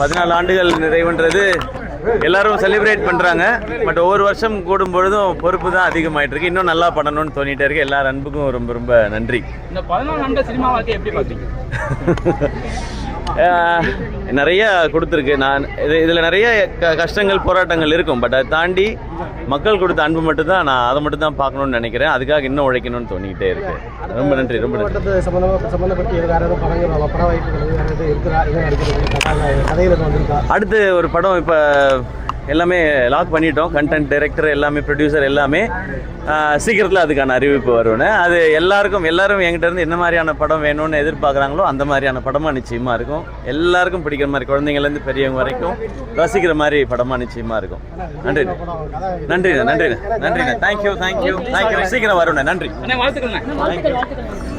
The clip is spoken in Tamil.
பதினாலு ஆண்டுகள் நிறைவுன்றது எல்லாரும் செலிப்ரேட் பண்ணுறாங்க. பட் ஒவ்வொரு வருஷம் கூடும் பொழுதும் பொறுப்பு தான் அதிகமாகிட்டு இருக்கு. இன்னும் நல்லா பண்ணணும்னு தோணிட்டே இருக்கு. எல்லா அன்புக்கும் ரொம்ப ரொம்ப நன்றி. இந்த 14 ஆண்டு சினிமா வாழ்க்கை எப்படி பார்த்தீங்க? நிறைய கொடுத்துருக்கு. நான் இதில் நிறைய கஷ்டங்கள் போராட்டங்கள் இருக்கும். பட் அதை தாண்டி மக்கள் கொடுத்த அன்பு மட்டும்தான், நான் அதை மட்டும் தான் பார்க்கணுன்னு நினைக்கிறேன். அதுக்காக இன்னும் உழைக்கணும்னு தோணிக்கிட்டே இருக்கு. ரொம்ப நன்றி, ரொம்ப நன்றி. அடுத்து ஒரு படம் இப்போ எல்லாமே லாக் பண்ணிட்டோம். கண்டென்ட் டைரக்டர் எல்லாமே, ப்ரொடியூசர் எல்லாமே. சீக்கிரத்தில் அதுக்கான அறிவிப்பு வருவேன். அது எல்லாரும் என்கிட்ட இருந்து என்ன மாதிரியான படம் வேணும்னு எதிர்பார்க்குறாங்களோ அந்த மாதிரியான படமாக நிச்சயமாக இருக்கும். எல்லாருக்கும் பிடிக்கிற மாதிரி, குழந்தைங்கள்லேருந்து பெரியவங்க வரைக்கும் ரசிக்கிற மாதிரி படமாக நிச்சயமாக இருக்கும். நன்றிண்ணே, நன்றிண்ணே, நன்றிண்ணே, நன்றிண்ணே. தேங்க்யூ. சீக்கிரம் வருவேன். நன்றி. வாழ்த்துக்கள்.